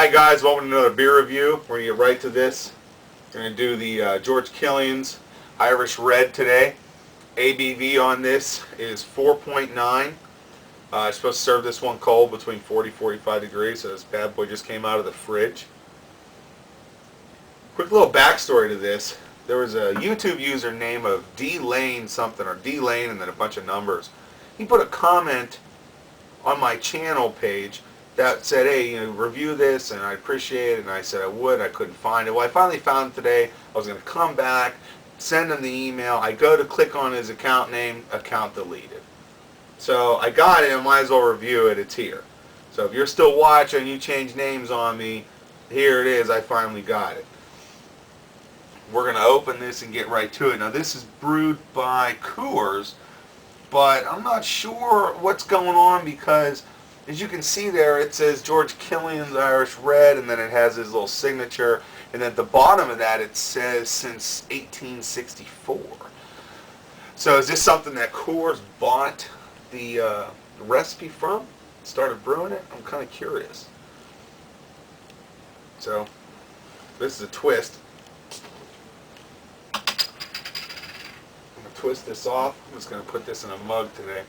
Hi guys, welcome to another beer review. We're going to get right to this. We're going to do the George Killian's Irish Red today. ABV on this is 4.9. I'm supposed to serve this one cold between 40 and 45 degrees, so this bad boy just came out of the fridge. Quick little backstory to this. There was a YouTube user name of D-Lane something, or D-Lane and then a bunch of numbers. He put a comment on my channel page that said, hey, review this, and I appreciate it, and I said I would. I couldn't find it. Well, I finally found it today. I was going to come back, send him the email. I go to click on his account name, account deleted. So I got it, and might as well review it. It's here. So if you're still watching, you change names on me, here it is. I finally got it. We're going to open this and get right to it. Now, this is brewed by Coors, but I'm not sure what's going on because as you can see there, it says George Killian's Irish Red, and then it has his little signature. And then at the bottom of that, it says since 1864. So is this something that Coors bought the recipe from? Started brewing it? I'm kind of curious. So this is a twist. I'm going to twist this off. I'm just going to put this in a mug today.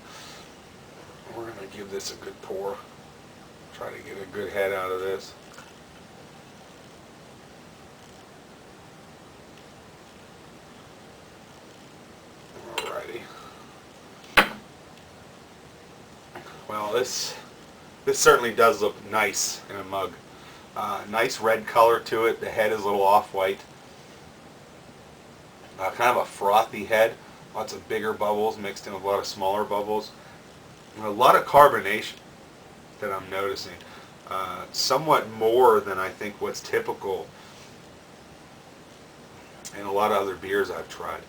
We're going to give this a good pour. Try to get a good head out of this. Alrighty. Well, this certainly does look nice in a mug. Nice red color to it. The head is a little off-white. Kind of a frothy head. Lots of bigger bubbles mixed in with a lot of smaller bubbles. A lot of carbonation that I'm noticing. Somewhat more than I think what's typical in a lot of other beers I've tried.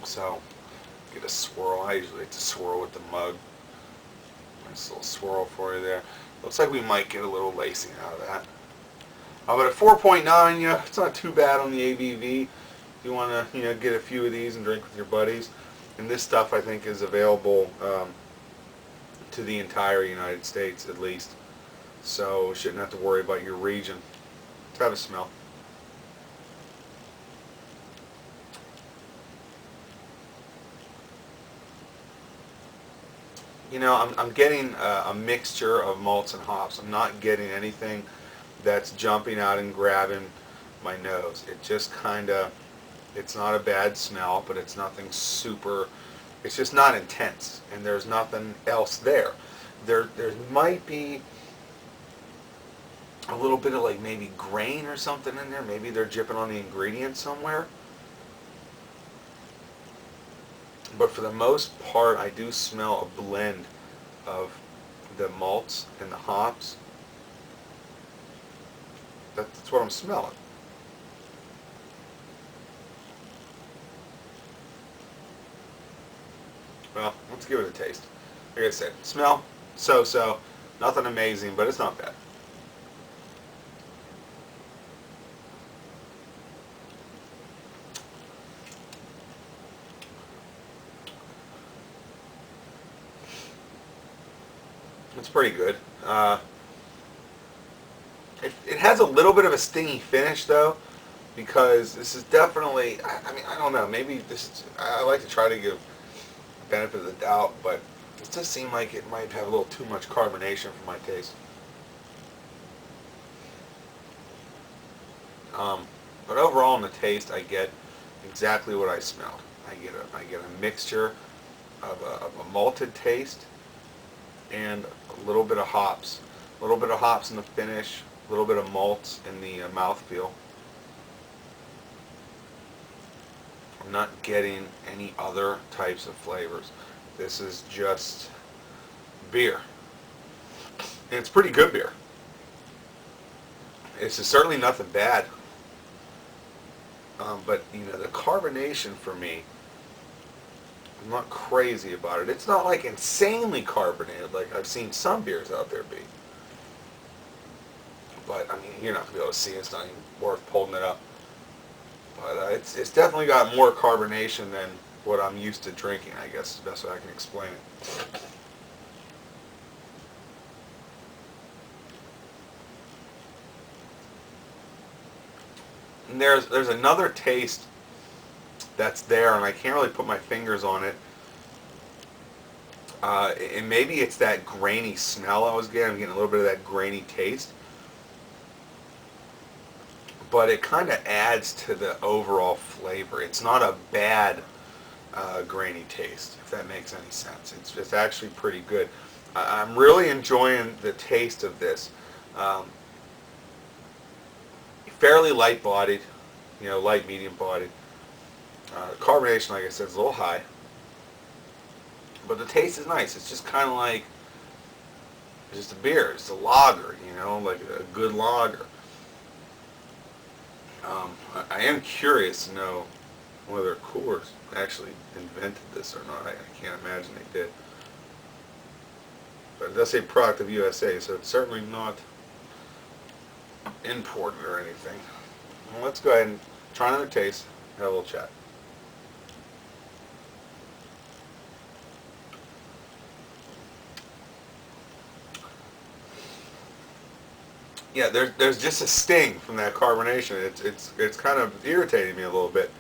So, get a swirl. I usually like to swirl with the mug. Nice little swirl for you there. Looks like we might get a little lacing out of that. But at 4.9, yeah, it's not too bad on the ABV. If you want to, get a few of these and drink with your buddies. And this stuff, I think, is available to the entire United States, at least. So, shouldn't have to worry about your region. Let's have a smell. I'm getting a mixture of malts and hops. I'm not getting anything that's jumping out and grabbing my nose. It just kind of... It's not a bad smell, but it's nothing super, it's just not intense, and there's nothing else there. There might be a little bit of like maybe grain or something in there. Maybe they're dripping on the ingredients somewhere. But for the most part, I do smell a blend of the malts and the hops. That's what I'm smelling. Well, let's give it a taste. Like I said, smell, so-so, nothing amazing, but it's not bad. It's pretty good. It has a little bit of a stingy finish, though, because this is definitely, I don't know, maybe this is, I like to try to give benefit of the doubt, but it does seem like it might have a little too much carbonation for my taste. But overall in the taste, I get exactly what I smelled. I get a mixture of a malted taste and a little bit of hops. A little bit of hops in the finish, a little bit of malts in the mouthfeel. I'm not getting any other types of flavors. This is just beer. And it's pretty good beer. It's certainly nothing bad. But, the carbonation for me, I'm not crazy about it. It's not like insanely carbonated like I've seen some beers out there be. But, you're not going to be able to see it. It's not even worth pulling it up. But it's definitely got more carbonation than what I'm used to drinking, I guess is the best way I can explain it. And there's another taste that's there, and I can't really put my fingers on it. And maybe it's that grainy smell I was getting. I'm getting a little bit of that grainy taste. But it kind of adds to the overall flavor. It's not a bad grainy taste, if that makes any sense. It's actually pretty good. I'm really enjoying the taste of this. Um, Fairly light-bodied, light medium-bodied. Carbonation, like I said, is a little high, but the taste is nice. It's just kind of like just a beer. It's a lager, like a good lager. I am curious to know whether Coors actually invented this or not. I can't imagine they did. But it does say product of USA, so it's certainly not imported or anything. Well, let's go ahead and try another taste, have a little chat. Yeah, there's just a sting from that carbonation. It's kind of irritating me a little bit.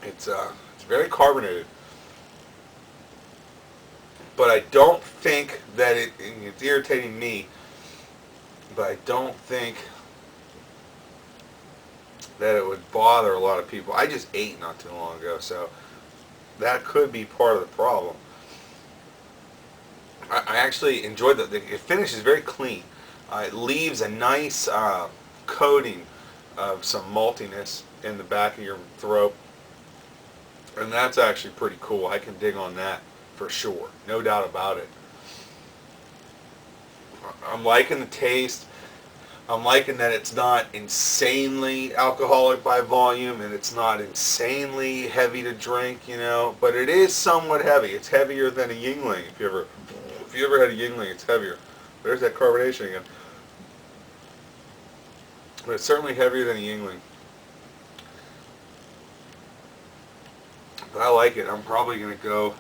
It's very carbonated, but I don't think that it's irritating me. But I don't think that it would bother a lot of people. I just ate not too long ago, so that could be part of the problem. I actually enjoyed the finish is very clean. It leaves a nice coating of some maltiness in the back of your throat, and that's actually pretty cool. I can dig on that for sure, no doubt about it. I'm liking the taste. I'm liking that it's not insanely alcoholic by volume, and it's not insanely heavy to drink, but it is somewhat heavy. It's heavier than a Yingling. If you ever had a Yingling, it's heavier. There's that carbonation again. But it's certainly heavier than a Yingling. But I like it. I'm probably going to go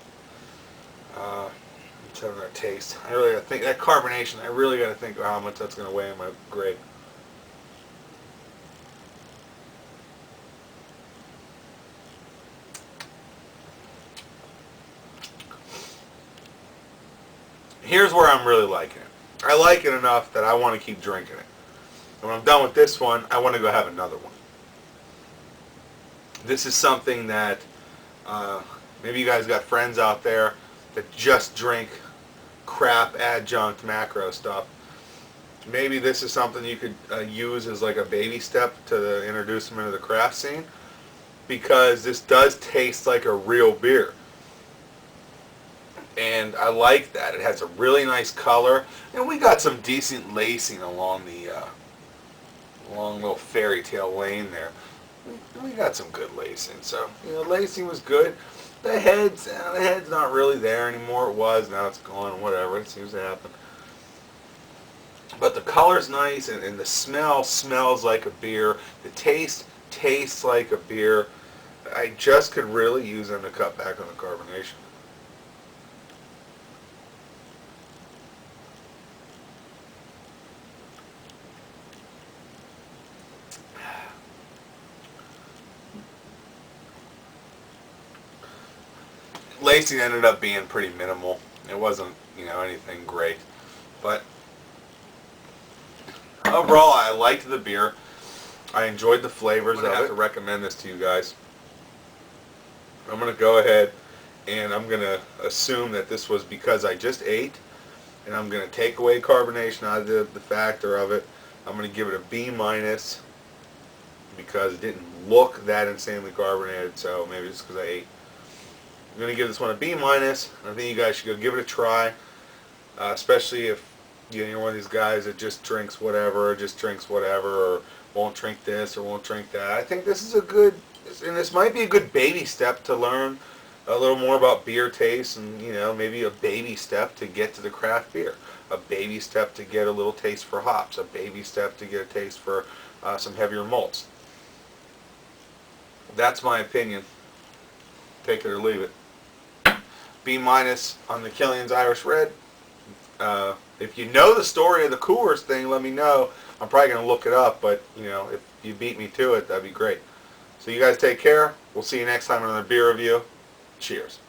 to another taste. I really got to think, that carbonation, I really got to think about how much that's going to weigh in my grade. Here's where I'm really liking it. I like it enough that I want to keep drinking it. And when I'm done with this one, I want to go have another one. This is something that maybe you guys got friends out there that just drink crap adjunct macro stuff. Maybe this is something you could use as like a baby step to introduce them into the craft scene, because this does taste like a real beer. And I like that. It has a really nice color, and we got some decent lacing along the long little fairy tale lane there. We got some good lacing, so lacing was good. The head's not really there anymore. It was, now it's gone. Whatever, it seems to happen. But the color's nice, and the smell smells like a beer. The taste tastes like a beer. I just could really use them to cut back on the carbonation. Lacing ended up being pretty minimal. It wasn't, anything great. But overall, I liked the beer. I enjoyed the flavors of it. I have to recommend this to you guys. I'm going to go ahead and I'm going to assume that this was because I just ate, and I'm going to take away carbonation out of the factor of it. I'm going to give it a B- because it didn't look that insanely carbonated, so maybe it's because I ate. I'm going to give this one a B-. I think you guys should go give it a try, especially if you're one of these guys that just drinks whatever, or won't drink this or won't drink that. I think this is a good, and this might be a good baby step to learn a little more about beer taste, and maybe a baby step to get to the craft beer, a baby step to get a little taste for hops, a baby step to get a taste for some heavier malts. That's my opinion. Take it or leave it. B- on the Killian's Irish Red. If you know the story of the Coors thing, let me know. I'm probably going to look it up, but, you know, if you beat me to it, that'd be great. So you guys take care. We'll see you next time on another beer review. Cheers.